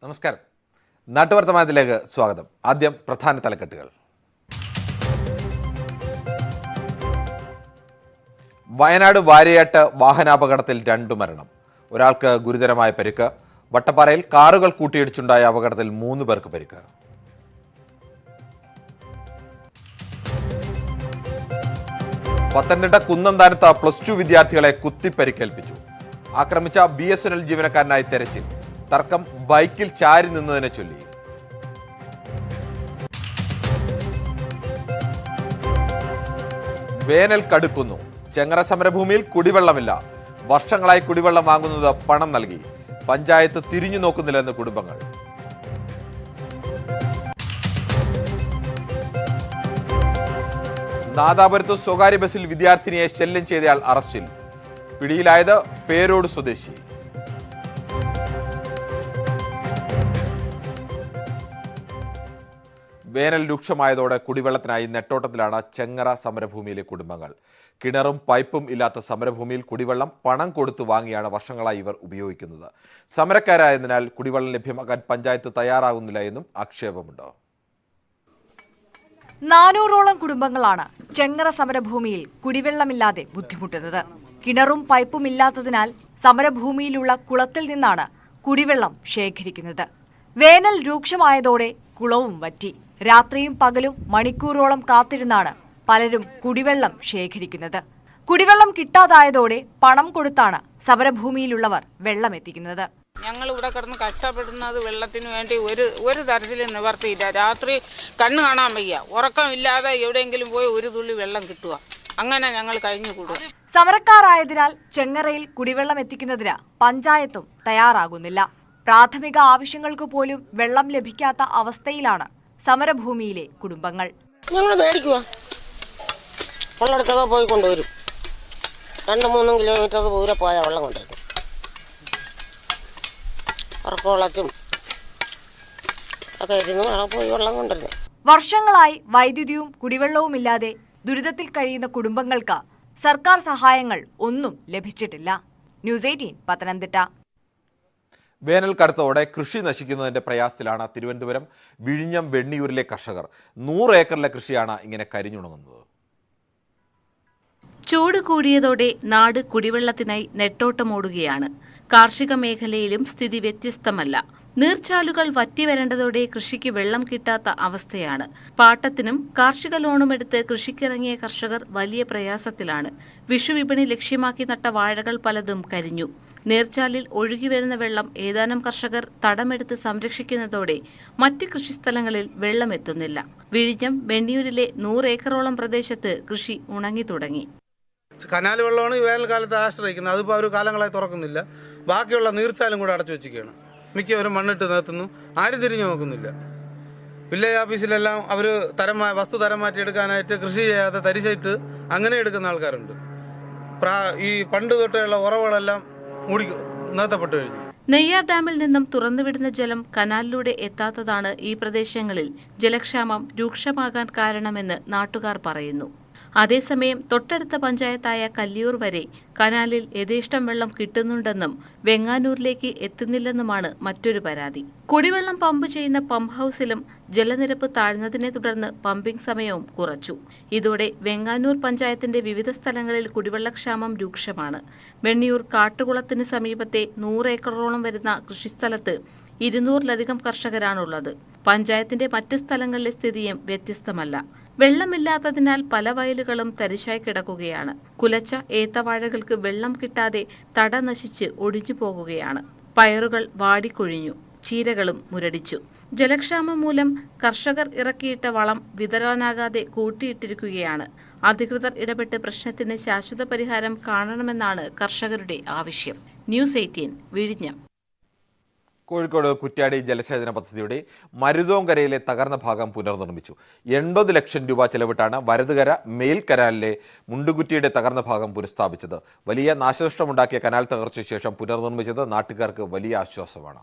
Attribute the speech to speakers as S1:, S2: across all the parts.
S1: നമസ്കാരം. നാട്ടുവർത്തമാനത്തിലേക്ക് സ്വാഗതം. ആദ്യം പ്രധാന തലക്കെട്ടുകൾ. വയനാട് വാരിയാട്ട് വാഹനാപകടത്തിൽ 2 മരണം, ഒരാൾക്ക് ഗുരുതരമായ പരിക്ക്. വട്ടപ്പാറയിൽ കാറുകൾ കൂട്ടിയിടിച്ചുണ്ടായ അപകടത്തിൽ 3 പേർക്ക് പരിക്ക്. പത്തനംതിട്ട കുന്നന്താനത്ത് +2 വിദ്യാർത്ഥികളെ കുത്തിപ്പരിക്കേൽപ്പിച്ചു. ആക്രമിച്ച BSNL ജീവനക്കാരനായി തെരച്ചിൽ. തർക്കം ബൈക്കിൽ ചാരി നിന്നതിനെ ചൊല്ലി. വേനൽ കടുക്കുന്നു. ചെങ്ങറ സമരഭൂമിയിൽ കുടിവെള്ളമില്ല. വർഷങ്ങളായി കുടിവെള്ളം വാങ്ങുന്നത് പണം നൽകി. പഞ്ചായത്ത് തിരിഞ്ഞു നോക്കുന്നില്ലെന്ന് കുടുംബങ്ങൾ. നാദാപുരത്ത് സ്വകാര്യ ബസ്സിൽ വിദ്യാർത്ഥിനിയെ ശല്യം ചെയ്തയാൾ അറസ്റ്റിൽ. പിടിയിലായത് പേരോട് സ്വദേശി. വേനൽ രൂക്ഷമായതോടെ കുടിവെള്ളത്തിനായി നെട്ടോട്ടത്തിലാണ് ചെങ്ങറ സമരഭൂമിയിലെ കുടുംബങ്ങൾ. കിണറും പൈപ്പും ഇല്ലാത്ത സമരഭൂമിയിൽ കുടിവെള്ളം പണം കൊടുത്തു വാങ്ങിയാണ് വർഷങ്ങളായി ഇവർ ഉപയോഗിക്കുന്നത്. സമരക്കാരായതിനാൽ കുടിവെള്ളം ലഭ്യമാക്കാൻ പഞ്ചായത്ത് തയ്യാറാകുന്നില്ല എന്നും ആക്ഷേപമുണ്ട്.
S2: 400ഓളം കുടുംബങ്ങളാണ് ചെങ്ങറ സമരഭൂമിയിൽ കുടിവെള്ളമില്ലാതെ ബുദ്ധിമുട്ടുന്നത്. കിണറും പൈപ്പും ഇല്ലാത്തതിനാൽ സമരഭൂമിയിലുള്ള കുളത്തിൽ നിന്നാണ് കുടിവെള്ളം ശേഖരിക്കുന്നത്. വേനൽ രൂക്ഷമായതോടെ കുളവും വറ്റി. രാത്രിയും പകലും മണിക്കൂറോളം കാത്തിരുന്നാണ് പലരും കുടിവെള്ളം ശേഖരിക്കുന്നത്. കുടിവെള്ളം കിട്ടാതായതോടെ പണം കൊടുത്താണ് സമരഭൂമിയിലുള്ളവർ വെള്ളം എത്തിക്കുന്നത്.
S3: ഞങ്ങൾ ഇവിടെ കിടന്ന് കഷ്ടപ്പെടുന്നത് വെള്ളത്തിന് വേണ്ടി ഒരു തരത്തിലും നിവർത്തിയില്ല. രാത്രി കണ്ണ് കാണാൻ വയ്യ, ഉറക്കമില്ലാതെ എവിടെയെങ്കിലും പോയി ഒരു തുള്ളി വെള്ളം കിട്ടുക, അങ്ങനെ ഞങ്ങൾ കഴിഞ്ഞുകൂടുക.
S2: സമരക്കാരായതിനാൽ ചെങ്ങറയിൽ കുടിവെള്ളം എത്തിക്കുന്നതിന് പഞ്ചായത്തും തയ്യാറാകുന്നില്ല. പ്രാഥമിക ആവശ്യങ്ങൾക്ക് പോലും വെള്ളം ലഭിക്കാത്ത അവസ്ഥയിലാണ് സമരഭൂമിയിലെ കുടുംബങ്ങൾ.
S4: ഞങ്ങൾ മേടിക്കുക, വെള്ളമെടുത്തൊക്കെ പോയി കൊണ്ടുവരും. 2-3 കിലോമീറ്റർ ദൂരെ പോയാൽ വെള്ളം കൊണ്ടുവരും. ഉറക്കവെള്ളത്തും ഒക്കെ ഇരുന്ന് പോയി വെള്ളം കൊണ്ടുവരുന്നത്.
S2: വർഷങ്ങളായി വൈദ്യുതിയും കുടിവെള്ളവുമില്ലാതെ ദുരിതത്തിൽ കഴിയുന്ന കുടുംബങ്ങൾക്ക് സർക്കാർ സഹായങ്ങൾ ഒന്നും ലഭിച്ചിട്ടില്ല. ന്യൂസ് 18 പത്തനംതിട്ട.
S1: വേനൽ കടുത്തോടെ കൃഷി നശിക്കുന്നതിന്റെ പ്രയാസത്തിലാണ് തിരുവനന്തപുരം വിഴിഞ്ഞം വെണ്ണിയൂരിലെ കർഷകർ. 100 ഏക്കറിലെ കൃഷിയാണ് ഇങ്ങനെ കരിഞ്ഞുണങ്ങുന്നത്.
S5: ചൂട് കൂടിയതോടെ നാട് കുടിവെള്ളത്തിനായി നെട്ടോട്ടമോടുകയാണ്. കാർഷിക മേഖലയിലും സ്ഥിതി വ്യത്യസ്തമല്ല. നീർച്ചാലുകൾ വറ്റിവരേണ്ടതോടെ കൃഷിക്ക് വെള്ളം കിട്ടാത്ത അവസ്ഥയാണ്. പാട്ടത്തിനും കാർഷിക ലോണുമെടുത്ത് കൃഷിക്കിറങ്ങിയ കർഷകർ വലിയ പ്രയാസത്തിലാണ്. വിഷുവിപണി ലക്ഷ്യമാക്കി നട്ട വാഴകൾ പലതും കരിഞ്ഞു. നീർച്ചാലിൽ ഒഴുകിവരുന്ന വെള്ളം ഏതാനും കർഷകർ തടമെടുത്ത് സംരക്ഷിക്കുന്നതോടെ മറ്റ് കൃഷിസ്ഥലങ്ങളിൽ വെള്ളമെത്തുന്നില്ല. വിഴിഞ്ഞം വെണ്ണിയൂരിലെ 100 ഏക്കറോളം പ്രദേശത്ത് കൃഷി ഉണങ്ങി തുടങ്ങി.
S6: കനാൽ വെള്ളമാണ് ഈ വേനൽക്കാലത്ത് ആശ്രയിക്കുന്നത്. അതിപ്പോൾ അവർ കാലങ്ങളായി തുറക്കുന്നില്ല. ബാക്കിയുള്ള നീർച്ചാലും കൂടെ അടച്ചു വെച്ചിരിക്കുകയാണ്. മിക്കവരും മണ്ണിട്ട് നിർത്തുന്നു, ആരും തിരിഞ്ഞു നോക്കുന്നില്ല. വില്ലേജ് ഓഫീസിലെല്ലാം അവർ വസ്തു തരം മാറ്റി എടുക്കാനായിട്ട് കൃഷി ചെയ്യാതെ തരിശിട്ട് അങ്ങനെ എടുക്കുന്ന ആൾക്കാരുണ്ട്. ഈ പണ്ട് തൊട്ടുള്ള ഉറവുകളെല്ലാം മൂടി നിർത്തപ്പെട്ടു കഴിഞ്ഞു.
S5: നെയ്യാർ ഡാമിൽ നിന്നും തുറന്നുവിടുന്ന ജലം കനാലിലൂടെ എത്താത്തതാണ് ഈ പ്രദേശങ്ങളിൽ ജലക്ഷാമം രൂക്ഷമാകാൻ കാരണമെന്ന് നാട്ടുകാർ പറയുന്നു. അതേസമയം തൊട്ടടുത്ത പഞ്ചായത്തായ കല്ലിയൂർ വരെ കനാലിൽ യഥേഷ്ടം വെള്ളം കിട്ടുന്നുണ്ടെന്നും വെങ്ങാനൂരിലേക്ക് എത്തുന്നില്ലെന്നുമാണ് മറ്റൊരു പരാതി. കുടിവെള്ളം പമ്പ് ചെയ്യുന്ന പമ്പ് ഹൌസിലും ജലനിരപ്പ് താഴ്ന്നതിനെ തുടർന്ന് പമ്പിംഗ് സമയവും കുറച്ചു. ഇതോടെ വെങ്ങാനൂർ പഞ്ചായത്തിന്റെ വിവിധ സ്ഥലങ്ങളിൽ കുടിവെള്ളക്ഷാമം രൂക്ഷമാണ്. വെണ്ണിയൂർ കാട്ടുകുളത്തിന് സമീപത്തെ 100 ഏക്കറോളം വരുന്ന കൃഷിസ്ഥലത്ത് 200-ലധികം കർഷകരാണുള്ളത്. പഞ്ചായത്തിന്റെ മറ്റ് സ്ഥലങ്ങളിലെ സ്ഥിതിയും വ്യത്യസ്തമല്ല. വെള്ളമില്ലാത്തതിനാൽ പല വയലുകളും തരിശായി കിടക്കുകയാണ്. കുലച്ച ഏത്തവാഴകൾക്ക് വെള്ളം കിട്ടാതെ തട നശിച്ച് ഒടിഞ്ഞു പോകുകയാണ്. പയറുകൾ വാടിക്കൊഴിഞ്ഞു, ചീരകളും മുരടിച്ചു. ജലക്ഷാമം മൂലം കർഷകർ ഇറക്കിയിട്ട വളം വിതരാനാകാതെ കൂട്ടിയിട്ടിരിക്കുകയാണ്. അധികൃതർ ഇടപെട്ട് പ്രശ്നത്തിന് ശാശ്വത പരിഹാരം കാണണമെന്നാണ് കർഷകരുടെ ആവശ്യം. ന്യൂസ് 18 വിഴിഞ്ഞം.
S1: കോഴിക്കോട് കുറ്റ്യാടി ജലസേചന പദ്ധതിയുടെ മരുതോങ്കരയിലെ തകർന്ന ഭാഗം പുനർനിർമ്മിച്ചു. 80 ലക്ഷം രൂപ ചെലവിട്ടാണ് വരതുകര മെയിൽ കനാലിലെ മുണ്ടുകുറ്റിയുടെ തകർന്ന ഭാഗം പുനഃസ്ഥാപിച്ചത്. വലിയ നാശനഷ്ടമുണ്ടാക്കിയ കനാൽ തകർച്ചയ്ക്ക് ശേഷം പുനർനിർമ്മിച്ചത് നാട്ടുകാർക്ക് വലിയ ആശ്വാസമാണ്.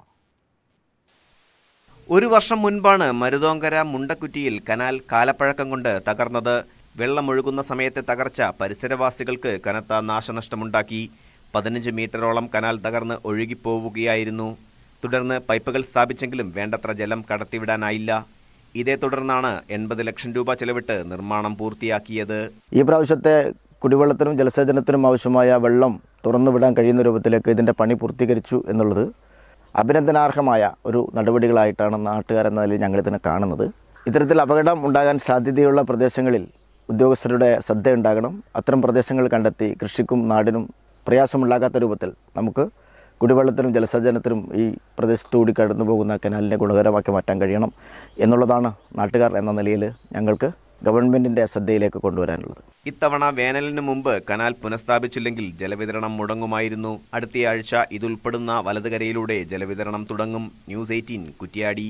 S7: 1 വർഷം മുൻപാണ് മരുതോങ്കര മുണ്ടക്കുറ്റിയിൽ കനാൽ കാലപ്പഴക്കം കൊണ്ട് തകർന്നത്. വെള്ളമൊഴുകുന്ന സമയത്തെ തകർച്ച പരിസരവാസികൾക്ക് കനത്ത നാശനഷ്ടമുണ്ടാക്കി. 15 മീറ്ററോളം കനാൽ തകർന്ന് ഒഴുകിപ്പോവുകയായിരുന്നു. തുടർന്ന് പൈപ്പുകൾ സ്ഥാപിച്ചെങ്കിലും വേണ്ടത്ര ജലം കടത്തിവിടാനായില്ല. ഇതേ തുടർന്നാണ് 80 ലക്ഷം രൂപ ചെലവിട്ട് നിർമ്മാണം പൂർത്തിയാക്കിയത്.
S8: ഈ പ്രാവശ്യത്തെ കുടിവെള്ളത്തിനും ജലസേചനത്തിനും ആവശ്യമായ വെള്ളം തുറന്നുവിടാൻ കഴിയുന്ന രൂപത്തിലേക്ക് ഇതിൻ്റെ പണി പൂർത്തീകരിച്ചു എന്നുള്ളത് അഭിനന്ദനാർഹമായ ഒരു നടപടികളായിട്ടാണ് നാട്ടുകാരെന്ന നിലയിൽ ഞങ്ങളിതിനെ കാണുന്നത്. ഇത്തരത്തിൽ അപകടം ഉണ്ടാകാൻ സാധ്യതയുള്ള പ്രദേശങ്ങളിൽ ഉദ്യോഗസ്ഥരുടെ ശ്രദ്ധയുണ്ടാകണം. അത്തരം പ്രദേശങ്ങൾ കണ്ടെത്തി കൃഷിക്കും നാടിനും പ്രയാസമുണ്ടാകാത്ത രൂപത്തിൽ നമുക്ക് കുടിവെള്ളത്തിനും ജലസേചനത്തിനും ഈ പ്രദേശത്തുകൂടി കടന്നു പോകുന്ന കനാലിനെ ഗുണകരമാക്കി മാറ്റാൻ കഴിയണം എന്നുള്ളതാണ് നാട്ടുകാർ എന്ന നിലയിൽ ഞങ്ങൾക്ക് ഗവൺമെൻറ്റിൻ്റെ ശ്രദ്ധയിലേക്ക് കൊണ്ടുവരാനുള്ളത്.
S7: ഇത്തവണ വേനലിന് മുമ്പ് കനാൽ പുനഃസ്ഥാപിച്ചില്ലെങ്കിൽ ജലവിതരണം മുടങ്ങുമായിരുന്നു. അടുത്തയാഴ്ച ഇതുൾപ്പെടുന്ന വലതുകരയിലൂടെ ജലവിതരണം തുടങ്ങും. ന്യൂസ് 18 കുറ്റ്യാടി.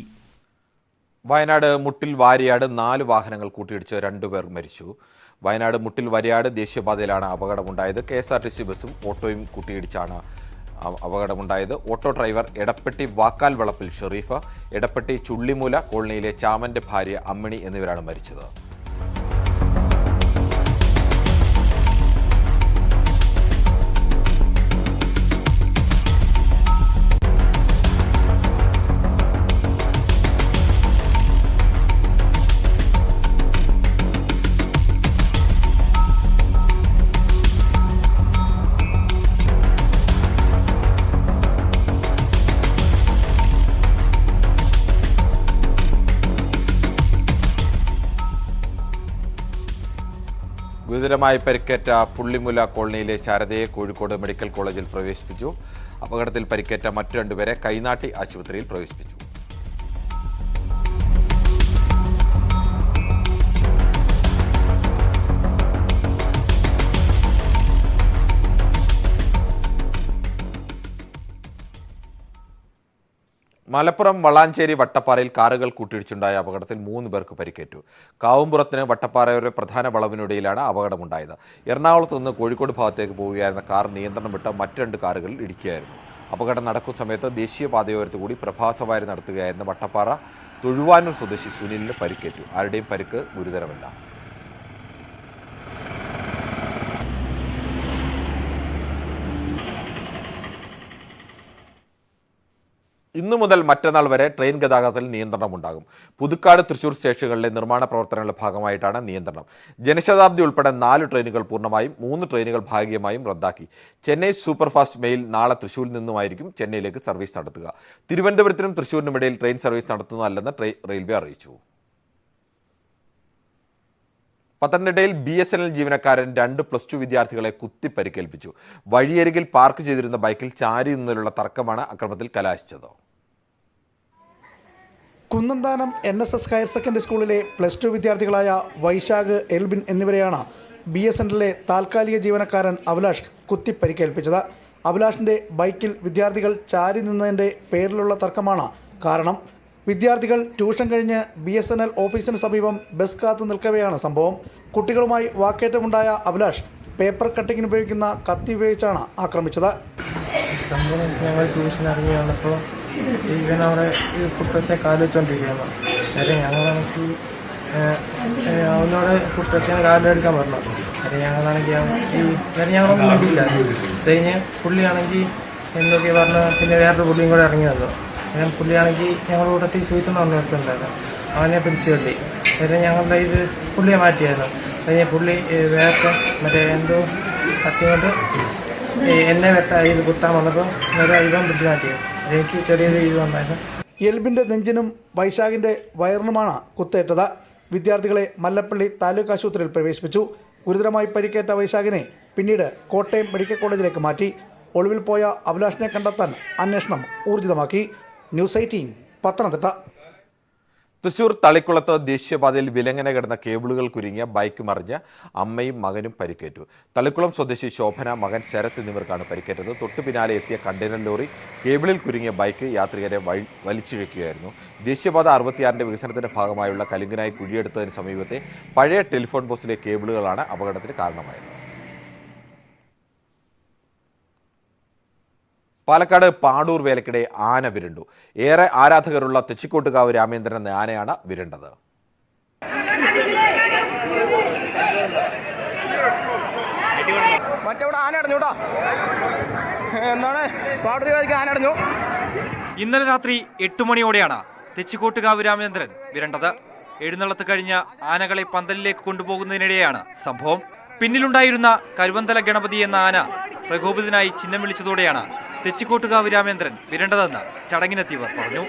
S1: വയനാട് മുട്ടിൽ വാരിയാട് 4 വാഹനങ്ങൾ കൂട്ടിയിടിച്ച് 2 പേർ മരിച്ചു. വയനാട് മുട്ടിൽ വാരിയാട് ദേശീയപാതയിലാണ് അപകടമുണ്ടായത്. KSRTC ബസ്സും ഓട്ടോയും കൂട്ടിയിടിച്ചാണ് അപകടമുണ്ടായത്. ഓട്ടോ ഡ്രൈവർ എടപ്പെട്ടി വാക്കാൽ വളപ്പിൽ ഷെറീഫ്, എടപ്പെട്ടി ചുള്ളിമൂല കോളനിയിലെ ചാമന്റെ ഭാര്യ അമ്മിണി എന്നിവരാണ് മരിച്ചത്. ഗുരുതരമായി പരിക്കേറ്റ പുള്ളിമുല കോളനിയിലെ ശാരദയെ കോഴിക്കോട് മെഡിക്കൽ കോളേജിൽ പ്രവേശിപ്പിച്ചു. അപകടത്തിൽ പരിക്കേറ്റ മറ്റു 2 പേരെ കൈനാട്ടി ആശുപത്രിയിൽ പ്രവേശിപ്പിച്ചു. മലപ്പുറം വളാഞ്ചേരി വട്ടപ്പാറയിൽ കാറുകൾ കൂട്ടിയിടിച്ചുണ്ടായ അപകടത്തിൽ 3 പേർക്ക് പരിക്കേറ്റു. കാവുംപുറത്തിന് വട്ടപ്പാറയുടെ പ്രധാന വളവിനിടയിലാണ് അപകടമുണ്ടായത്. എറണാകുളത്ത് നിന്ന് കോഴിക്കോട് ഭാഗത്തേക്ക് പോവുകയായിരുന്ന കാർ നിയന്ത്രണം വിട്ട മറ്റ് 2 കാറുകളിൽ ഇടിക്കുകയായിരുന്നു. അപകടം നടക്കുന്ന സമയത്ത് ദേശീയപാതയോരത്ത് കൂടി പ്രഭാതസവാരി നടത്തുകയായിരുന്ന വട്ടപ്പാറ തൊഴുവാനൂർ സ്വദേശി സുനിലിന് പരിക്കേറ്റു. ആരുടെയും പരിക്ക് ഗുരുതരമല്ല. ഇന്നു മുതൽ മറ്റന്നാൾ വരെ ട്രെയിൻ ഗതാഗതത്തിൽ നിയന്ത്രണമുണ്ടാകും. പുതുക്കാട്, തൃശൂർ സ്റ്റേഷനുകളിലെ നിർമ്മാണ പ്രവർത്തനങ്ങളുടെ ഭാഗമായിട്ടാണ് നിയന്ത്രണം. ജനശതാബ്ദി ഉൾപ്പെടെ 4 ട്രെയിനുകൾ പൂർണ്ണമായും 3 ട്രെയിനുകൾ ഭാഗികമായും റദ്ദാക്കി. ചെന്നൈ സൂപ്പർഫാസ്റ്റ് മെയിൽ നാളെ തൃശൂരിൽ നിന്നുമായിരിക്കും ചെന്നൈയിലേക്ക് സർവീസ് നടത്തുക. തിരുവനന്തപുരത്തിനും തൃശൂരിനും ഇടയിൽ ട്രെയിൻ സർവീസ് നടത്തുന്നതല്ലെന്ന് റെയിൽവേ അറിയിച്ചു. പത്തനംതിട്ടയിൽ BSNL ജീവനക്കാരൻ 2 +2 വിദ്യാർത്ഥികളെ കുത്തി പരിക്കേൽപ്പിച്ചു. വഴിയരികിൽ പാർക്ക് ചെയ്തിരുന്ന ബൈക്കിൽ ചാരി നിന്നുള്ള തർക്കമാണ് അക്രമത്തിൽ കലാശിച്ചത്.
S9: കുന്നന്താനം NSS ഹയർ സെക്കൻഡറി സ്കൂളിലെ +2 വിദ്യാർത്ഥികളായ വൈശാഖ്, എൽബിൻ എന്നിവരെയാണ് BSNLിലെ താൽക്കാലിക ജീവനക്കാരൻ അഭിലാഷ് കുത്തി പരിക്കേൽപ്പിച്ചത്. അഭിലാഷിന്റെ ബൈക്കിൽ വിദ്യാർത്ഥികൾ ചാരി നിന്നതിന്റെ പേരിലുള്ള തർക്കമാണ് കാരണം. വിദ്യാർത്ഥികൾ ട്യൂഷൻ കഴിഞ്ഞ് BSNL ഓഫീസിന് സമീപം ബസ് കാത്തു നിൽക്കവെയാണ് സംഭവം. കുട്ടികളുമായി വാക്കേറ്റമുണ്ടായ അഭിലാഷ് പേപ്പർ കട്ടിങ്ങിന് ഉപയോഗിക്കുന്ന കത്തി ഉപയോഗിച്ചാണ് ആക്രമിച്ചത്.
S10: സംഭവം ഞങ്ങൾ ട്യൂഷൻ ഇറങ്ങി വന്നപ്പോൾ ഇവൻ അവിടെ കുട്ടശ്ശെ കാല് വെച്ചുകൊണ്ടിരിക്കുകയാണ്. അതെ ഞങ്ങളാണെങ്കിൽ അവനോട് കുട്ടശ്ശേനെ കാലിലെടുക്കാൻ പറഞ്ഞു. അതെ ഞങ്ങളാണെങ്കിൽ ഞങ്ങളൊന്നും വേണ്ടിയില്ല. കഴിഞ്ഞ് പുള്ളിയാണെങ്കിൽ എന്തൊക്കെ പറഞ്ഞു. പിന്നെ വേറൊരു പുള്ളിയും കൂടെ ഇറങ്ങി വന്നു. ഞാൻ പുള്ളിയാണെങ്കിൽ ഞങ്ങളുടെ കൂട്ടത്തിൽ സുഹൃത്തെന്ന് പറഞ്ഞിട്ടുണ്ടായിരുന്നു. അവനെ പിടിച്ചു കെട്ടി. പിന്നെ ഞങ്ങളുടെ ഇത് പുള്ളിയെ മാറ്റിയായിരുന്നു. കഴിഞ്ഞ് പുള്ളി വേറെ മറ്റേ എന്തോ കത്തി കൊണ്ട് എന്നെ ഇത് കുത്താൻ വന്നപ്പോൾ ഇവൻ പിടിച്ചു മാറ്റിയത്. എനിക്ക് ചെറിയൊരു ഇത് വന്നായിരുന്നു.
S9: എൽബിന്റെ നെഞ്ചിനും വൈശാഖിന്റെ വയറിനുമാണ് കുത്തേറ്റത്. വിദ്യാർത്ഥികളെ മല്ലപ്പള്ളി താലൂക്ക് ആശുപത്രിയിൽ പ്രവേശിപ്പിച്ചു. ഗുരുതരമായി പരിക്കേറ്റ വൈശാഖിനെ പിന്നീട് കോട്ടയം മെഡിക്കൽ കോളേജിലേക്ക് മാറ്റി. ഒളിവിൽ പോയ അഭിലാഷിനെ കണ്ടെത്താൻ അന്വേഷണം ഊർജിതമാക്കി. ന്യൂസ് 18 പത്തനംതിട്ട.
S1: തൃശൂർ തളിക്കുളത്ത് ദേശീയപാതയിൽ വിലങ്ങനെ കിടന്ന കേബിളുകൾ കുരുങ്ങിയ ബൈക്ക് മറിഞ്ഞ് അമ്മയും മകനും പരിക്കേറ്റു. തളിക്കുളം സ്വദേശി ശോഭന, മകൻ ശരത് എന്നിവർക്കാണ് പരിക്കേറ്റത്. തൊട്ടു പിന്നാലെ എത്തിയ കണ്ടെയ്നർ ലോറി കേബിളിൽ കുരുങ്ങിയ ബൈക്ക് യാത്രികരെ വലിച്ചിഴക്കുകയായിരുന്നു. ദേശീയപാത 66ന്റെ വികസനത്തിന്റെ ഭാഗമായുള്ള കലുങ്കിനായി കുഴിയെടുത്തതിന് സമീപത്തെ പഴയ ടെലിഫോൺ പോസ്റ്റിലെ കേബിളുകളാണ് അപകടത്തിന് കാരണമായത്. പാലക്കാട് പാടൂർ വേലക്കിടെ ആന വിരണ്ടു. ഏറെ ആരാധകരുള്ള തെച്ചിക്കോട്ടുകാവ് രാമേന്ദ്രൻ എന്ന ആനയാണ് വിരണ്ടത്.
S11: മറ്റവിടെ ആന അടഞ്ഞൂടാ. ഇന്നലെ രാത്രി 8 മണിയോടെയാണ് തെച്ചിക്കോട്ടുകാവ് രാമചന്ദ്രൻ വിരണ്ടത്. എഴുന്നള്ളത്ത് കഴിഞ്ഞ ആനകളെ പന്തലിലേക്ക് കൊണ്ടുപോകുന്നതിനിടെയാണ് സംഭവം. പിന്നിലുണ്ടായിരുന്ന കരുവന്തല ഗണപതി എന്ന ആന പ്രകോപിതനായി ചിഹ്നം വിളിച്ചതോടെയാണ് തെച്ചിക്കോട്ടുകാവ് രാമചന്ദ്രൻ വിരണ്ടതെന്ന് ചടങ്ങിനെത്തിയവർ പറഞ്ഞു.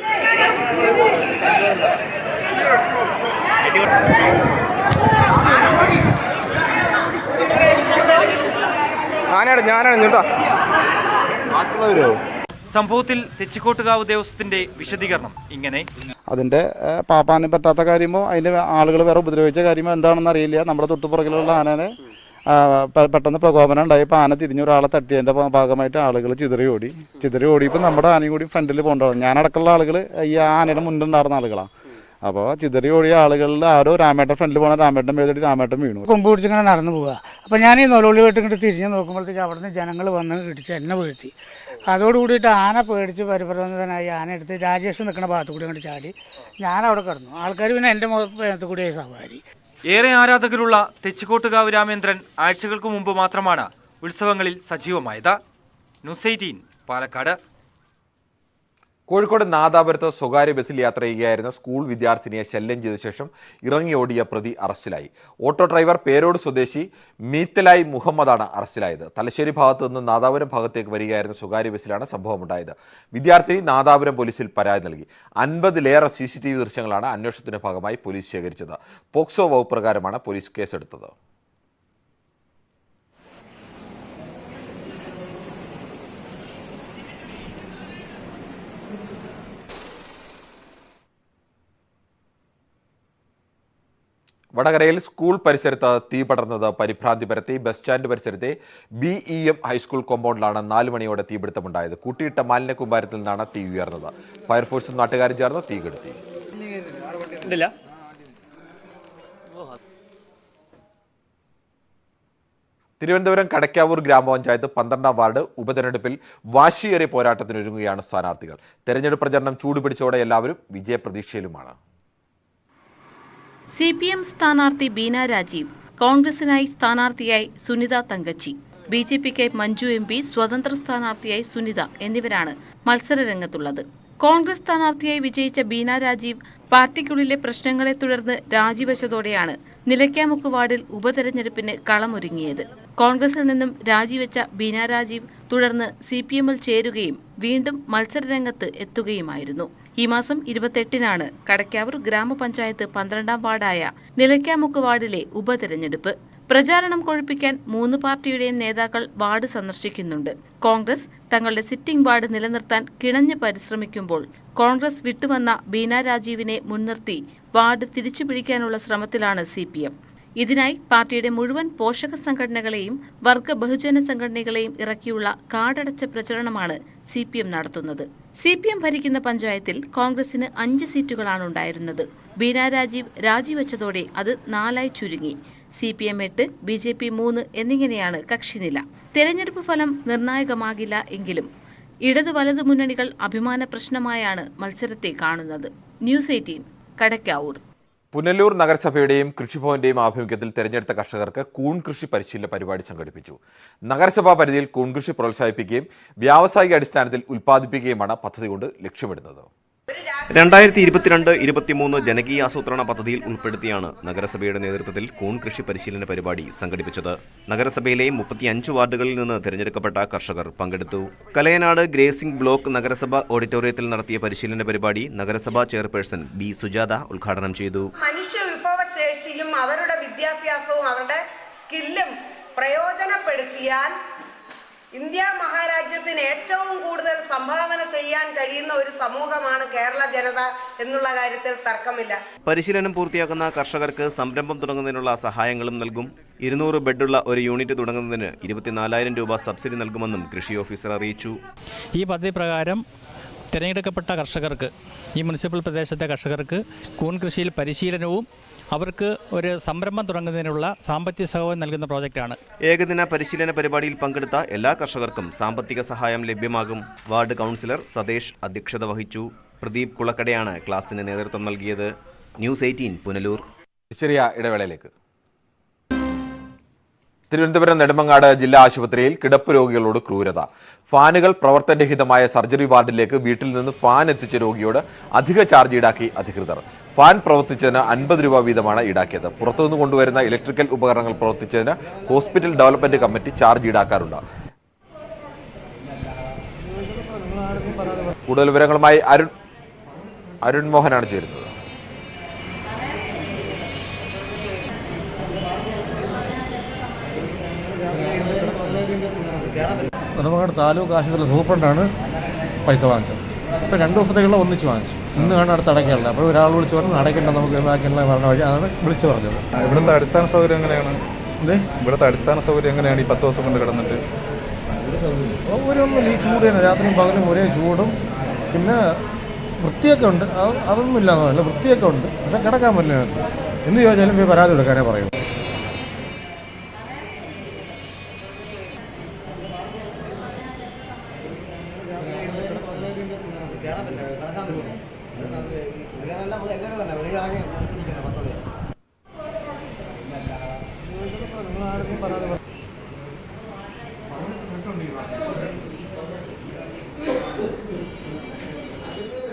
S11: സംഭവത്തിൽ തെച്ചിക്കോട്ടുകാവ് ദേവസ്വത്തിന്റെ വിശദീകരണം ഇങ്ങനെ:
S12: അതിൻ്റെ പാപ്പാന് പറ്റാത്ത കാര്യമോ അതിൻ്റെ ആളുകൾ വേറെ ഉപദ്രവിച്ച കാര്യമോ എന്താണെന്ന് അറിയില്ല. നമ്മുടെ തൊട്ടുപുറകിലുള്ള ആനനെ പെട്ടെന്ന് പ്രകോപനം ഉണ്ടായപ്പോൾ ആന തിരിഞ്ഞ ഒരാളെ തട്ടിയതിൻ്റെ ഭാഗമായിട്ട് ആളുകൾ ചിതറി ഓടിയപ്പോൾ നമ്മുടെ ആനയും കൂടി ഫ്രണ്ടിൽ പോകണ്ടാവും. ഞാനടക്കമുള്ള ആളുകൾ ഈ ആനയുടെ മുന്നിലുണ്ടായിരുന്ന ആളുകളാണ്. അപ്പോൾ ചിതറി ഓടിയ ആളുകളിൽ ആരോ രാമേട്ടൻ ഫ്രണ്ടിൽ പോകണം, രാമേട്ടൻ മേലിട്ട് രാമേട്ടൻ വീണു.
S13: കൊമ്പ് പിടിച്ചിങ്ങനെ നടന്നു പോവുക. അപ്പോൾ ഞാൻ ഈ നൊലോളി വീട്ടിൽ തിരിഞ്ഞ് നോക്കുമ്പോഴത്തേക്ക് അവിടെ നിന്ന് ജനങ്ങൾ വന്ന് ഇടിച്ച് എന്നെ വീഴ്ത്തി. അതോടുകൂടിയിട്ട് ആന പേടിച്ച് പരിഭ്രമനായി ആന എടുത്ത് രാജേഷ് നിൽക്കുന്ന ഭാഗത്തു കൂടി അങ്ങോട്ട് ചാടി. ഞാനവിടെ കിടന്നു. ആൾക്കാർ പിന്നെ എൻ്റെ മുഖത്ത് കൂടിയായി സവാരി.
S11: ഏറെ ആരാധകരുള്ള തെച്ചിക്കോട്ടുകാവ് രാമചന്ദ്രൻ ആഴ്ചകൾക്ക് മുമ്പ് മാത്രമാണ് ഉത്സവങ്ങളിൽ സജീവമായത്. ന്യൂസ് 18 പാലക്കാട്.
S1: കോഴിക്കോട് നാദാപുരത്ത് സ്വകാര്യ ബസ്സിൽ യാത്ര ചെയ്യുകയായിരുന്ന സ്കൂൾ വിദ്യാർത്ഥിനിയെ ശല്യം ചെയ്ത ശേഷം ഇറങ്ങിയോടിയ പ്രതി അറസ്റ്റിലായി. ഓട്ടോ ഡ്രൈവർ പേരോട് സ്വദേശി മീത്തലായി മുഹമ്മദാണ് അറസ്റ്റിലായത്. തലശ്ശേരി ഭാഗത്ത് നിന്ന് നാദാപുരം ഭാഗത്തേക്ക് വരികയായിരുന്ന സ്വകാര്യ ബസ്സിലാണ് സംഭവമുണ്ടായത്. വിദ്യാർത്ഥിനി നാദാപുരം പോലീസിൽ പരാതി നൽകി. 50-ലേറെ CCTV ദൃശ്യങ്ങളാണ് അന്വേഷണത്തിന്റെ ഭാഗമായി പോലീസ് ശേഖരിച്ചത്. പോക്സോ വകുപ്പ് പ്രകാരമാണ് പോലീസ് കേസെടുത്തത്. വടകരയിൽ സ്കൂൾ പരിസരത്ത് തീ പടർന്നത് പരിഭ്രാന്തി പരത്തി. ബസ് സ്റ്റാൻഡ് പരിസരത്തെ BEM ഹൈസ്കൂൾ കോമ്പൗണ്ടിലാണ് 4 മണിയോടെ തീപിടുത്തമുണ്ടായത്. കൂട്ടിയിട്ട മാലിന്യ കൂമ്പാരത്തിൽ നിന്നാണ് തീ ഉയർന്നത്. ഫയർഫോഴ്സും നാട്ടുകാരും ചേർന്ന് തീ കെടുത്തി. തിരുവനന്തപുരം കടക്കാവൂർ ഗ്രാമപഞ്ചായത്ത് 12ാം വാർഡ് ഉപതെരഞ്ഞെടുപ്പിൽ വാശിയേറിയ പോരാട്ടത്തിനൊരുങ്ങുകയാണ് സ്ഥാനാർത്ഥികൾ. തെരഞ്ഞെടുപ്പ് പ്രചരണം ചൂടുപിടിച്ചോടെ എല്ലാവരും വിജയപ്രതീക്ഷയിലുമാണ്.
S5: CPM സ്ഥാനാർത്ഥി ബീന രാജീവ്, കോൺഗ്രസിനായി സ്ഥാനാർത്ഥിയായി സുനിത തങ്കച്ചി, BJPക്കായി മഞ്ജു MP, സ്വതന്ത്ര സ്ഥാനാർത്ഥിയായി സുനിത എന്നിവരാണ് മത്സരരംഗത്തുള്ളത്. കോൺഗ്രസ് സ്ഥാനാർത്ഥിയായി വിജയിച്ച ബീന രാജീവ് പാർട്ടിക്കുള്ളിലെ പ്രശ്നങ്ങളെ തുടർന്ന് രാജിവെച്ചതോടെയാണ് നിലയ്ക്കാമുക്ക് വാർഡിൽ ഉപതെരഞ്ഞെടുപ്പിന് കളമൊരുങ്ങിയത്. കോൺഗ്രസിൽ നിന്നും രാജിവെച്ച ബീന രാജീവ് തുടർന്ന് CPMൽ ചേരുകയും വീണ്ടും മത്സരരംഗത്ത് എത്തുകയുമായിരുന്നു. ഈ മാസം 28-നാണ് കടക്കാവൂർ ഗ്രാമപഞ്ചായത്ത് 12ാം വാർഡായ നിലയ്ക്കാമുക്ക് വാർഡിലെ ഉപതെരഞ്ഞെടുപ്പ്. പ്രചാരണം കൊഴുപ്പിക്കാൻ 3 പാർട്ടിയുടെയും നേതാക്കൾ വാർഡ് സന്ദർശിക്കുന്നുണ്ട്. കോൺഗ്രസ് തങ്ങളുടെ സിറ്റിംഗ് വാർഡ് നിലനിർത്താൻ കിണഞ്ഞ് പരിശ്രമിക്കുമ്പോൾ കോൺഗ്രസ് വിട്ടുവന്ന ബീന രാജീവിനെ മുൻനിർത്തി വാർഡ് തിരിച്ചുപിടിക്കാനുള്ള ശ്രമത്തിലാണ് CPM. ഇതിനായി പാർട്ടിയുടെ മുഴുവൻ പോഷക സംഘടനകളെയും വർഗ ബഹുജന സംഘടനകളെയും ഇറക്കിയുള്ള കാടടച്ച പ്രചരണമാണ് CPM നടത്തുന്നത്. CPM ഭരിക്കുന്ന പഞ്ചായത്തിൽ കോൺഗ്രസിന് 5 സീറ്റുകളാണ് ഉണ്ടായിരുന്നത്. ബീന രാജീവ് രാജിവെച്ചതോടെ അത് 4ആയി ചുരുങ്ങി. CPM 8, BJP 3 എന്നിങ്ങനെയാണ് കക്ഷിനില. തെരഞ്ഞെടുപ്പ് ഫലം നിർണായകമാകില്ല എങ്കിലും ഇടത് വലത് മുന്നണികൾ അഭിമാന പ്രശ്നമായാണ് മത്സരത്തെ കാണുന്നത്. ന്യൂസ് 18 കടക്കാവൂർ.
S1: പുനലൂർ നഗരസഭയുടെയും കൃഷിഭവന്റെയും ആഭിമുഖ്യത്തിൽ തെരഞ്ഞെടുത്ത കർഷകർക്ക് കൂൺ കൃഷി പരിശീലന പരിപാടി സംഘടിപ്പിച്ചു. നഗരസഭാ പരിധിയിൽ കൂൺ കൃഷി പ്രോത്സാഹിപ്പിക്കുകയും വ്യാവസായിക അടിസ്ഥാനത്തിൽ ഉൽപ്പാദിപ്പിക്കുകയുമാണ് പദ്ധതി കൊണ്ട് ലക്ഷ്യമിടുന്നത്.
S7: 2022-23 ജനകീയാസൂത്രണ പദ്ധതിയിൽ ഉൾപ്പെടുത്തിയാണ് നഗരസഭയുടെ നേതൃത്വത്തിൽ കൂൺ കൃഷി പരിശീലന പരിപാടി സംഘടിപ്പിച്ചത്. നഗരസഭയിലെ 35 വാർഡുകളിൽ നിന്ന് തിരഞ്ഞെടുക്കപ്പെട്ട കർഷകർ പങ്കെടുത്തു. കലയനാട് ഗ്രേസിംഗ് ബ്ലോക്ക് നഗരസഭ ഓഡിറ്റോറിയത്തിൽ നടത്തിയ പരിശീലന പരിപാടി നഗരസഭാ ചെയർപേഴ്സൺ B. സുജാത ഉദ്ഘാടനം ചെയ്തു.
S14: മനുഷ്യ വിഭവശേഷിയും അവരുടെ വിദ്യാഭ്യാസവും അവരുടെ സ്കില്ലും പ്രയോജനപ്പെടുത്തിയാൽ ഇന്ത്യ മഹാരാജ്യത്തിന് ഏറ്റവും കൂടുതൽ സംഭാവന ചെയ്യാൻ കഴിയുന്ന ഒരു സമൂഹമാണ് കേരള ജനത എന്നുള്ള കാര്യത്തിൽ തർക്കമില്ല.
S7: പരിശീലനം പൂർത്തിയാക്കുന്ന കർഷകർക്ക് സംരംഭം തുടങ്ങുന്നതിനുള്ള സഹായങ്ങളും നൽകും. 200 ബെഡുള്ള ഒരു യൂണിറ്റ് തുടങ്ങുന്നതിന് 24,000 രൂപ സബ്സിഡി നൽകുമെന്നും കൃഷി ഓഫീസർ അറിയിച്ചു.
S15: ഈ പദ്ധതി പ്രകാരം തിരഞ്ഞെടുക്കപ്പെട്ട കർഷകർക്ക്, ഈ മുനിസിപ്പൽ പ്രദേശത്തെ കർഷകർക്ക് കൂൺ കൃഷിയിൽ പരിശീലനവും അവർക്ക് ഒരു സംരംഭം തുടങ്ങുന്നതിനുള്ള സാമ്പത്തിക സഹായം നൽകുന്ന പ്രോജക്റ്റാണ്.
S7: ഏകദിന പരിശീലന പരിപാടിയിൽ പങ്കെടുത്ത എല്ലാ കർഷകർക്കും സാമ്പത്തിക സഹായം ലഭ്യമാകും. വാർഡ് കൗൺസിലർ സതേഷ് അധ്യക്ഷത വഹിച്ചു. പ്രദീപ് കുളക്കടയാണ് ക്ലാസിന് നേതൃത്വം നൽകിയത്. ന്യൂസ് 18 പുനലൂർ.
S1: ചെറിയ ഇടവേളയിലേക്ക്. തിരുവനന്തപുരം നെടുമങ്ങാട് ജില്ലാ ആശുപത്രിയിൽ കിടപ്പ് രോഗികളോട് ക്രൂരത. ഫാനുകൾ പ്രവർത്തനരഹിതമായ സർജറി വാർഡിലേക്ക് വീട്ടിൽ നിന്ന് ഫാൻ എത്തിച്ച രോഗിയോട് അധിക ചാർജ് ഈടാക്കി അധികൃതർ. ഫാൻ പ്രവർത്തിച്ചതിന് 50 രൂപ വീതമാണ് ഈടാക്കിയത്. പുറത്തുനിന്ന് കൊണ്ടുവരുന്ന ഇലക്ട്രിക്കൽ ഉപകരണങ്ങൾ പ്രവർത്തിച്ചതിന് ഹോസ്പിറ്റൽ ഡെവലപ്മെന്റ് കമ്മിറ്റി ചാർജ് ഈടാക്കാറുണ്ട്. കൂടുതൽ വിവരങ്ങളുമായി അരുൺ മോഹനാണ് ചേരുന്നത്.
S16: നെടുമങ്ങാട് താലൂക്ക് ആശുപത്രിയിലെ സൂപ്രണ്ടാണ് പൈസ വാങ്ങിച്ചത്. ഇപ്പോൾ 2 ദിവസത്തേക്കുള്ള ഒന്നിച്ച് വാങ്ങിച്ചു. ഇന്ന് വേണം അടുത്ത് അടയ്ക്കാനുള്ളത്. അപ്പോൾ ഒരാൾ വിളിച്ച് പറഞ്ഞു അടയ്ക്കേണ്ട നമുക്ക് ബാക്കിയുള്ള പറഞ്ഞ വഴി അതാണ് വിളിച്ചു പറഞ്ഞത്.
S17: ഇവിടുത്തെ അടിസ്ഥാന സൗകര്യം എങ്ങനെയാണ്? ഇവിടുത്തെ അടിസ്ഥാന സൗകര്യം എങ്ങനെയാണ് ഈ 10 ദിവസം കൊണ്ട് കിടന്നിട്ട്?
S16: സൗകര്യമൊന്നുമില്ല. ഈ ചൂട് തന്നെ രാത്രിയും പകലും ഒരേ ചൂടും. പിന്നെ വൃത്തിയൊക്കെ ഉണ്ട്, അതൊന്നും ഇല്ലാന്നല്ല, വൃത്തിയൊക്കെ ഉണ്ട്. പക്ഷെ കിടക്കാൻ പറ്റില്ല. എന്ത് ചോദിച്ചാലും ഈ പരാതി കൊടുക്കാനേ പറയും.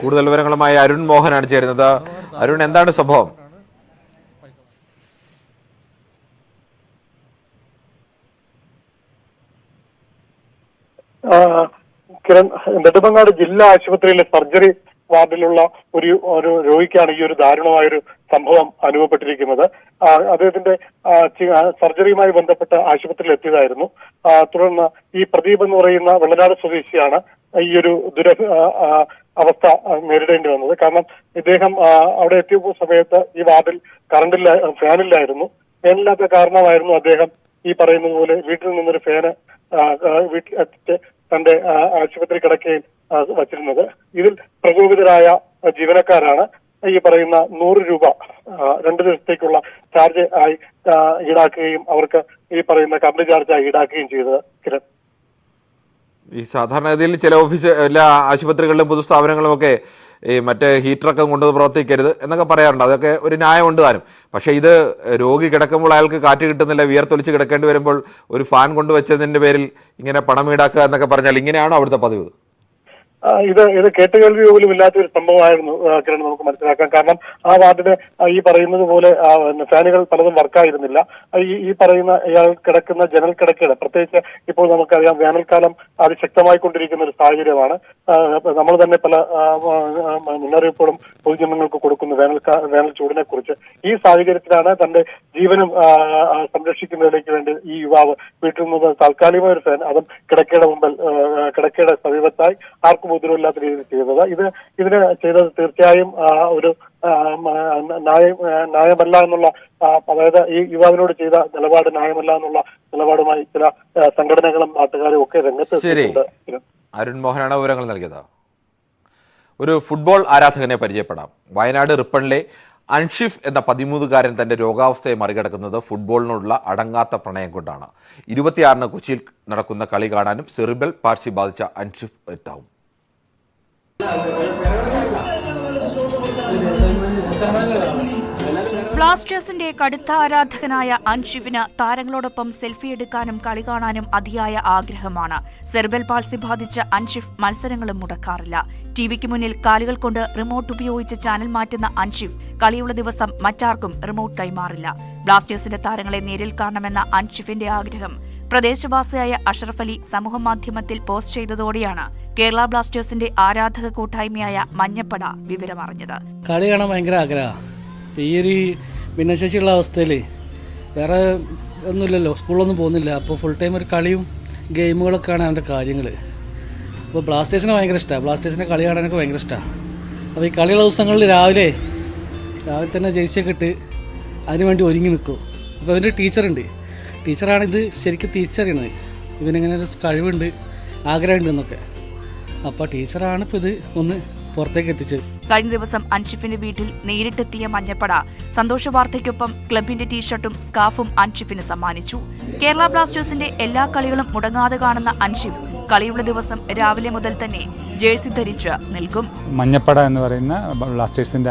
S1: കൂടുതൽ വിവരങ്ങളുമായി അരുൺ മോഹനാണ് ചേരുന്നത്. അരുൺ, എന്താണ് സംഭവം?
S18: കിരൺ, നെടുമങ്ങാട് ജില്ലാ ആശുപത്രിയിലെ സർജറി വാർഡിലുള്ള ഒരു രോഗിക്കാണ് ഈ ഒരു ദാരുണമായൊരു സംഭവം അനുഭവപ്പെട്ടിരിക്കുന്നത്. അദ്ദേഹത്തിന്റെ സർജറിയുമായി ബന്ധപ്പെട്ട് ആശുപത്രിയിൽ എത്തിയതായിരുന്നു. തുടർന്ന് ഈ പ്രദീപ് എന്ന് പറയുന്ന വെള്ളനാട് സ്വദേശിയാണ് ഈ ഒരു അവസ്ഥ നേരിടേണ്ടി വന്നത്. കാരണം ഇദ്ദേഹം അവിടെ എത്തിയ സമയത്ത് ഈ വാർഡിൽ ഫാനില്ലായിരുന്നു. ഫാനില്ലാത്ത കാരണമായിരുന്നു അദ്ദേഹം ഈ പറയുന്നത് പോലെ വീട്ടിൽ നിന്നൊരു ഫാന് വീട്ടിൽ എത്തിച്ച് തന്റെ ആശുപത്രി കിടക്കയിൽ വച്ചിരുന്നത്. ഇതിൽ പ്രകോപിതരായ ജീവനക്കാരാണ് ഈ പറയുന്ന 100 രൂപ 2 ദിവസത്തേക്കുള്ള ചാർജ് ആയി ഈടാക്കുകയും അവർക്ക് ഈ പറയുന്ന കറണ്ട് ചാർജായി ഈടാക്കുകയും ചെയ്തത്. കിരൺ,
S1: ഈ സാധാരണഗതിയിൽ ചില എല്ലാ ആശുപത്രികളിലും പൊതുസ്ഥാപനങ്ങളും ഒക്കെ ഈ മറ്റേ ഹീറ്ററൊക്കെ കൊണ്ടുവന്ന് പ്രവർത്തിക്കരുത് എന്നൊക്കെ പറയാറുണ്ട്. അതൊക്കെ ഒരു ന്യായമുണ്ട് താനും. പക്ഷേ ഇത് രോഗി കിടക്കുമ്പോൾ അയാൾക്ക് കാറ്റ് കിട്ടുന്നില്ല, വിയർത്തൊലിച്ച് കിടക്കേണ്ടി വരുമ്പോൾ ഒരു ഫാൻ കൊണ്ടുവച്ചതിൻ്റെ പേരിൽ ഇങ്ങനെ പണം ഈടാക്കുക എന്നൊക്കെ പറഞ്ഞാൽ ഇങ്ങനെയാണോ അവിടുത്തെ പതിവ്?
S18: ഇത് കേട്ടുകേൾവി പോലും ഇല്ലാത്തൊരു സംഭവമായിരുന്നു കിരൺ, നമുക്ക് മനസ്സിലാക്കാം. കാരണം ആ വാർഡിന് ഈ പറയുന്നത് പോലെ ഫാനുകൾ പലതും വർക്കായിരുന്നില്ല. ഈ പറയുന്ന ഇയാൾ കിടക്കുന്ന ജനൽ കിടക്കയുടെ, പ്രത്യേകിച്ച് ഇപ്പോൾ നമുക്കറിയാം വേനൽക്കാലം അതിശക്തമായിക്കൊണ്ടിരിക്കുന്ന ഒരു സാഹചര്യമാണ്. നമ്മൾ തന്നെ പല മുന്നറിയിപ്പുകളും പൊതുജനങ്ങൾക്ക് കൊടുക്കുന്നു വേനൽ ചൂടിനെ കുറിച്ച്. ഈ സാഹചര്യത്തിലാണ് തന്റെ ജീവനും സംരക്ഷിക്കുന്നതിലേക്ക് വേണ്ടി ഈ യുവാവ് വീട്ടിൽ നിന്ന് താൽക്കാലികമായ ഒരു ഫാൻ, അതും കിടക്കയുടെ സമീപത്തായി ആർക്കും ഉപദ്രവമില്ലാത്ത രീതിയിൽ ചെയ്തത്. ഇതിന് ചെയ്തത് തീർച്ചയായും ഒരു ന്യായമല്ല എന്നുള്ള, അതായത് ഈ യുവാവിനോട് ചെയ്ത നിലപാട് ന്യായമല്ല എന്നുള്ള നിലപാടുമായി ചില സംഘടനകളും നാട്ടുകാരും ഒക്കെ രംഗത്ത്.
S1: അരുൺ മോഹനാണ് വിവരങ്ങൾ നൽകിയത്. ഒരു ഫുട്ബോൾ ആരാധകനെ പരിചയപ്പെടാം. വയനാട് റിപ്പണിലെ അൻഷിഫ് എന്ന 13-കാരൻ തന്റെ രോഗാവസ്ഥയെ മറികടക്കുന്നത് ഫുട്ബോളിനോടുള്ള അടങ്ങാത്ത പ്രണയം കൊണ്ടാണ്. 26-ന് കൊച്ചിയിൽ നടക്കുന്ന കളി കാണാനും സെറിബ്രൽ പാൾസി ബാധിച്ച അൻഷിഫ് എത്താവും.
S2: ബ്ലാസ്റ്റേഴ്സിന്റെ കടുത്ത ആരാധകനായ അൻഷിഫിന് താരങ്ങളോടൊപ്പം സെൽഫി എടുക്കാനും കളി കാണാനും അതിയായ ആഗ്രഹമാണ്. സെറിബ്രൽ പാൾസി ബാധിച്ച അൻഷിഫ് മത്സരങ്ങളും മുടക്കാറില്ല. ടിവിക്ക് മുന്നിൽ കാലുകൾ കൊണ്ട് റിമോട്ട് ഉപയോഗിച്ച് ചാനൽ മാറ്റുന്ന അൻഷിഫ് കളിയുള്ള ദിവസം മറ്റാർക്കും റിമോട്ട് കൈമാറില്ല. ബ്ലാസ്റ്റേഴ്സിന്റെ താരങ്ങളെ നേരിൽ കാണണമെന്ന അൻഷിഫിന്റെ ആഗ്രഹം പ്രദേശവാസിയായ അഷ്റഫ് അലി സമൂഹമാധ്യമത്തിൽ പോസ്റ്റ് ചെയ്തതോടെയാണ് കേരള ബ്ലാസ്റ്റേഴ്സിന്റെ ആരാധക കൂട്ടായ്മയായ മഞ്ഞപ്പട വിവരമറിഞ്ഞത്.
S19: കളി കാണാൻ ഭയങ്കര ആഗ്രഹമാണ്. ഈ ഒരു ഭിന്നശേഷിയുള്ള അവസ്ഥയിൽ വേറെ ഒന്നുമില്ലല്ലോ, സ്കൂളിലൊന്നും പോകുന്നില്ല. അപ്പോൾ ഫുൾ ടൈം ഒരു കളിയും ഗെയിമുകളൊക്കെയാണ് അവൻ്റെ കാര്യങ്ങൾ. അപ്പോൾ ബ്ലാസ്റ്റേഴ്സിനെ ഭയങ്കര ഇഷ്ടമാണ്. ബ്ലാസ്റ്റേഴ്സിൻ്റെ കളി കാണാനൊക്കെ ഭയങ്കര ഇഷ്ടമാണ്. അപ്പോൾ ഈ കളിയുള്ള ദിവസങ്ങളിൽ രാവിലെ തന്നെ ജേഴ്സിയൊക്കെ ഇട്ട് അതിനുവേണ്ടി ഒരുങ്ങി നിൽക്കും. അപ്പോൾ അവൻ്റെ ടീച്ചറുണ്ട്, ടീച്ചറാണ് ഇത് ശരിക്കും തിരിച്ചറിയണത്. ഇവനിങ്ങനെ ഒരു കഴിവുണ്ട്, ആഗ്രഹമുണ്ട് എന്നൊക്കെ. അപ്പോൾ ടീച്ചറാണ് ഇപ്പോൾ ഇത് ഒന്ന് പുറത്തേക്ക് എത്തിച്ചത്.
S2: കഴിഞ്ഞ ദിവസം അൻഷിഫിന്റെ വീട്ടിൽ നേരിട്ടെത്തിയ മഞ്ഞപ്പട സന്തോഷ വാർത്തയ്ക്കൊപ്പം ക്ലബിന്റെ ടീഷർട്ടും സ്കാർഫും അൻഷിഫിന് സമ്മാനിച്ചു. കേരള ബ്ലാസ്റ്റേഴ്സിന്റെ എല്ലാ കളികളും മുടങ്ങാതെ കാണുന്ന അൻഷിഫ് കളിയുള്ള ദിവസം രാവിലെ മുതൽ തന്നെ ജേഴ്സി ധരിച്ച് നിൽക്കും.
S20: മഞ്ഞപ്പട എന്ന് പറയുന്ന ബ്ലാസ്റ്റേഴ്സിൻ്റെ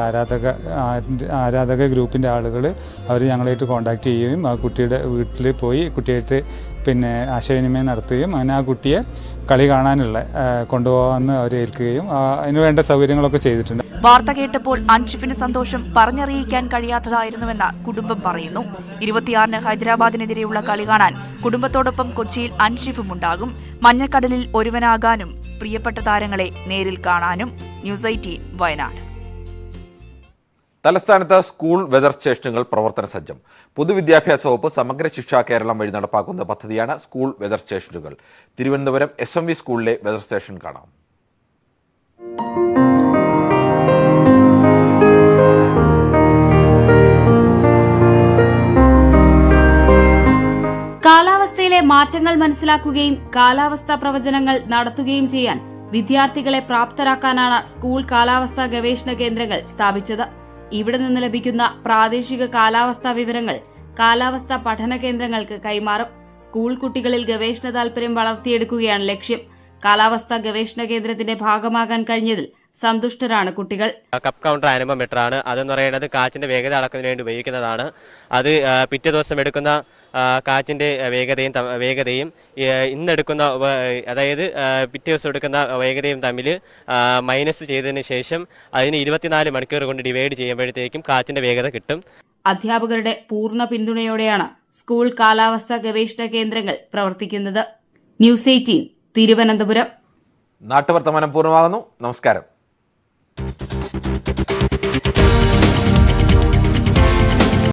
S20: ആരാധക ഗ്രൂപ്പിൻ്റെ ആളുകൾ അവർ ഞങ്ങളായിട്ട് കോൺടാക്ട് ചെയ്യുകയും ആ കുട്ടിയുടെ വീട്ടിൽ പോയി കുട്ടിയായിട്ട് ആശയവിനിമയം നടത്തുകയും അങ്ങനെ ആ കുട്ടിയെ കളി കാണാനുള്ള കൊണ്ടുപോകാമെന്ന് അവർ ഏൽക്കുകയും അതിനുവേണ്ട സൗകര്യങ്ങളൊക്കെ ചെയ്തിട്ടുണ്ട്.
S2: വാർത്ത കേട്ടപ്പോൾ അൻഷിഫിന്റെ സന്തോഷം പറഞ്ഞറിയിക്കാൻ കഴിയാത്തതായിരുന്നുവെന്ന് കുടുംബം പറയുന്നു. 26-ന് ഹൈദരാബാദിനെതിരെയുള്ള കളി കാണാൻ കുടുംബത്തോടൊപ്പം കൊച്ചിയിൽ അൻഷിഫും ഉണ്ടാകും. മഞ്ഞക്കടലിൽ ഒരുവനാകാനും പ്രിയപ്പെട്ട താരങ്ങളെ നേരിൽ കാണാനും. ന്യൂസ് 18 വയനാട്.
S1: തലസ്ഥാനത്ത് സ്കൂൾ വെതർ സ്റ്റേഷനുകൾ പ്രവർത്തന സജ്ജം. പൊതുവിദ്യാഭ്യാസ വകുപ്പ് സമഗ്ര ശിക്ഷ കേരളം വഴി നടപ്പാക്കുന്ന പദ്ധതിയാണ് സ്കൂൾ വെതർ സ്റ്റേഷനുകൾ. തിരുവനന്തപുരം SMV സ്കൂളിലെ വെതർ സ്റ്റേഷൻ കാണാം.
S21: കാലാവസ്ഥയിലെ മാറ്റങ്ങൾ മനസ്സിലാക്കുകയും കാലാവസ്ഥാ പ്രവചനങ്ങൾ നടത്തുകയും ചെയ്യാൻ വിദ്യാർത്ഥികളെ പ്രാപ്തരാക്കാനാണ് സ്കൂൾ കാലാവസ്ഥാ ഗവേഷണ കേന്ദ്രങ്ങൾ സ്ഥാപിച്ചത്. ഇവിടെ നിന്ന് ലഭിക്കുന്ന പ്രാദേശിക കാലാവസ്ഥാ വിവരങ്ങൾ കാലാവസ്ഥാ പഠന കേന്ദ്രങ്ങൾക്ക് കൈമാറും. സ്കൂൾ കുട്ടികളിൽ ഗവേഷണ താൽപര്യം വളർത്തിയെടുക്കുകയാണ് ലക്ഷ്യം. കാലാവസ്ഥാ ഗവേഷണ കേന്ദ്രത്തിന്റെ ഭാഗമാകാൻ കഴിഞ്ഞതിൽ സന്തുഷ്ടരാണ് കുട്ടികൾ.
S22: കപ്പ് കൗണ്ടർ ആനിമോമീറ്റർ ആണ്. അതെന്ന് പറയുന്നത് കാറ്റിന്റെ വേഗത അളക്കുന്നതിന് വേണ്ടി ഉപയോഗിക്കുന്നതാണ്. അത് പിറ്റേ ദിവസം എടുക്കുന്ന കാറ്റിന്റെ വേഗതയും ഇന്നെടുക്കുന്ന അതായത് പിറ്റേ ദിവസം എടുക്കുന്ന വേഗതയും തമ്മിൽ മൈനസ് ചെയ്തതിന് ശേഷം അതിന് 24 മണിക്കൂർ കൊണ്ട് ഡിവൈഡ് ചെയ്യുമ്പോഴത്തേക്കും കാറ്റിന്റെ വേഗത കിട്ടും.
S21: അധ്യാപകരുടെ പൂർണ്ണ പിന്തുണയോടെയാണ് സ്കൂൾ കാലാവസ്ഥാ ഗവേഷണ കേന്ദ്രങ്ങൾ പ്രവർത്തിക്കുന്നത്. ന്യൂസ് 18 തിരുവനന്തപുരം.
S1: നാട്ടുവർത്തമാനം പൂർണ്ണമാകുന്നു. നമസ്കാരം.